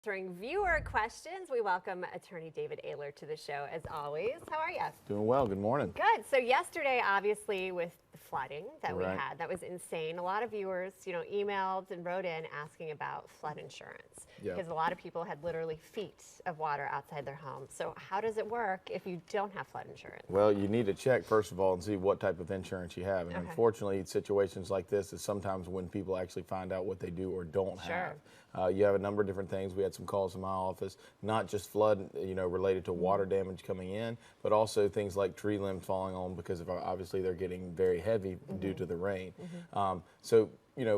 answering viewer questions. We welcome attorney David Aaylor to the show as always. How are you? Doing well. Good morning. Good. So yesterday, obviously, with the flooding that we Right. had, that was insane. A lot of viewers, emailed and wrote in asking about flood insurance Yep. because a lot of people had literally feet of water outside their homes. So how does it work if you don't have flood insurance? Well, you need to check first of all and see what type of insurance you have. And Okay. unfortunately, situations like this is sometimes when people actually find out what they do or don't Sure. have. You have a number of different things. We had some calls in my office, not just flood, related to water damage coming in, but also things like tree limbs falling on because of obviously they're getting very heavy due to the rain. So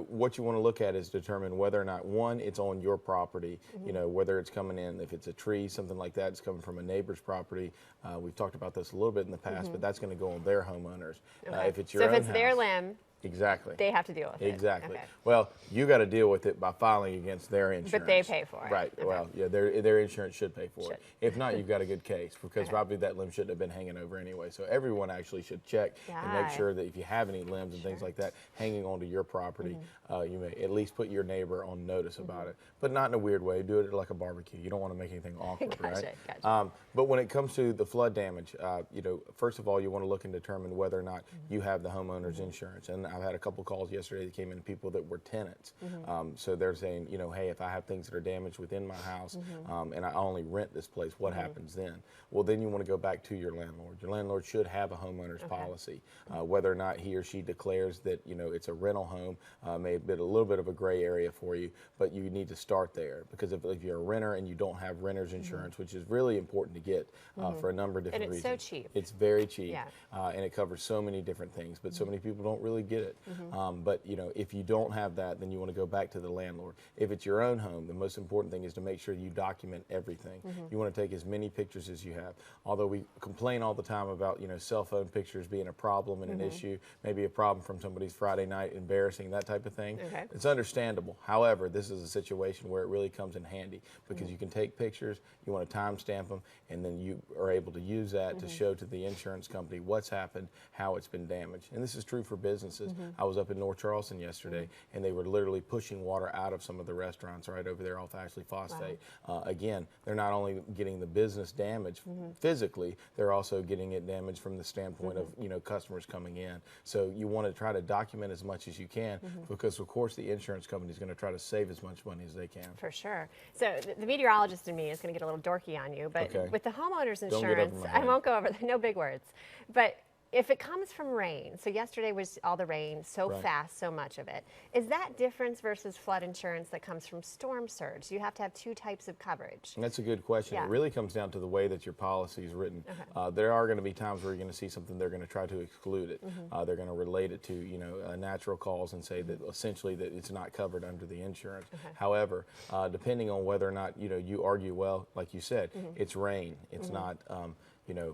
what you want to look at is determine whether or not, one, it's on your property, whether it's coming in, if it's a tree, something like that, it's coming from a neighbor's property. We've talked about this a little bit in the past, but that's going to go on their homeowners. Okay. If it's your so own if it's their house- limb, Exactly. they have to deal with it. Exactly. Okay. Well, you got to deal with it by filing against their insurance. But they pay for it. Right. Okay. Well, yeah, their insurance should pay for Should. it. If not, you've got a good case because probably that limb shouldn't have been hanging over anyway. So everyone actually should check and make Yeah. sure that if you have any limbs and things like that hanging onto your property, you may at least put your neighbor on notice about it. But not in a weird way. Do it like a barbecue. You don't want to make anything awkward, Gotcha, right? gotcha. But when it comes to the flood damage, first of all, you want to look and determine whether or not you have the homeowner's insurance. And I've had a couple calls yesterday that came in, people that were tenants. So they're saying, hey, if I have things that are damaged within my house and I only rent this place, what happens then? Well, then you want to go back to your landlord. Your landlord should have a homeowner's policy. Whether or not he or she declares that, it's a rental home may have been a little bit of a gray area for you, but you need to start there because if you're a renter and you don't have renter's insurance, which is really important to get for a number of different And it's reasons. so cheap. It's very cheap, Yeah. and it covers so many different things, but so many people don't really get it. But if you don't have that, then you want to go back to the landlord. If it's your own home, the most important thing is to make sure you document everything. You want to take as many pictures as you have. Although we complain all the time about cell phone pictures being a problem and an issue, maybe a problem from somebody's Friday night, embarrassing, that type of thing. Okay. It's understandable. However, this is a situation where it really comes in handy because you can take pictures, you want to timestamp them, and then you are able to use that to show to the insurance company what's happened, how it's been damaged. And this is true for businesses. I was up in North Charleston yesterday, and they were literally pushing water out of some of the restaurants right over there off Ashley Phosphate. Again, they're not only getting the business damage physically, they're also getting it damaged from the standpoint of customers coming in. So you want to try to document as much as you can because, of course, the insurance company is going to try to save as much money as they can. For sure. So the meteorologist in me is going to get a little dorky on you, but Okay. with the homeowner's Don't get over insurance, my I head. won't go over, no big words, but if it comes from rain, so yesterday was all the rain, so Right. fast, so much of it, is that difference versus flood insurance that comes from storm surge? You have to have two types of coverage. And that's a good question. Yeah. It really comes down to the way that your policy is written. There are going to be times where you're going to see something they're going to try to exclude it. They're going to relate it to natural cause and say that essentially that it's not covered under the insurance. However, depending on whether or not you argue, well, like you said, it's rain. It's not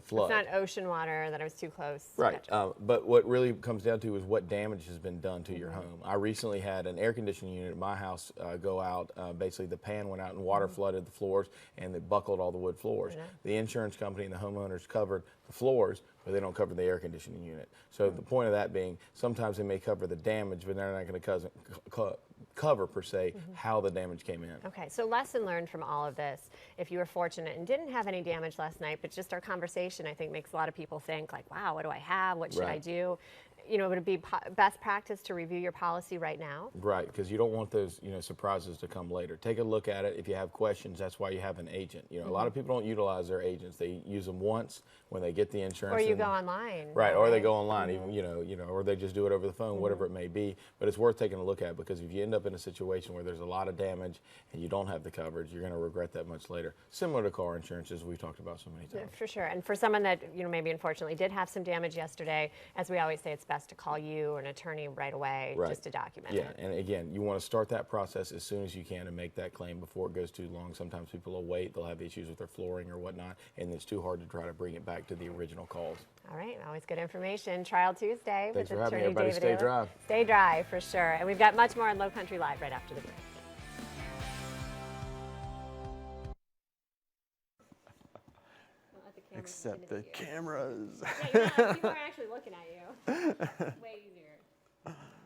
flood. It's not ocean water that I was too close. Right, Gotcha. but what really comes down to is what damage has been done to your home. I recently had an air conditioning unit at my house go out. Basically, the pan went out and water flooded the floors, and it buckled all the wood floors. The insurance company and the homeowners covered the floors, but they don't cover the air conditioning unit. So the point of that being, sometimes they may cover the damage, but they're not going to cover per se how the damage came in. Okay, so lesson learned from all of this. If you were fortunate and didn't have any damage last night, but just our conversation, I think, makes a lot of people think like, wow, what do I have? What should I Right. do? Would it be best practice to review your policy right now? Right, because you don't want those surprises to come later. Take a look at it. If you have questions, that's why you have an agent. A lot of people don't utilize their agents. They use them once when they get the insurance. Or you and- go online. Right, or they go online, even or they just do it over the phone, whatever it may be. But it's worth taking a look at because if you end up in a situation where there's a lot of damage and you don't have the coverage, you're going to regret that much later. Similar to car insurance, as we've talked about so many times. For sure. And for someone that, maybe unfortunately did have some damage yesterday, as we always say, it's best to call you or an attorney right away Right. just to document Yeah, it. and again, you want to start that process as soon as you can and make that claim before it goes too long. Sometimes people will wait, they'll have issues with their flooring or whatnot, and it's too hard to try to bring it back to the original cause. All right, always good information. Trial Tuesday Thanks with for having me, attorney everybody. David Stay Aaylor. dry. Stay dry, for sure. And we've got much more on Lowcountry Live right after the break. Except the cameras. Yeah, people are actually looking at you. Way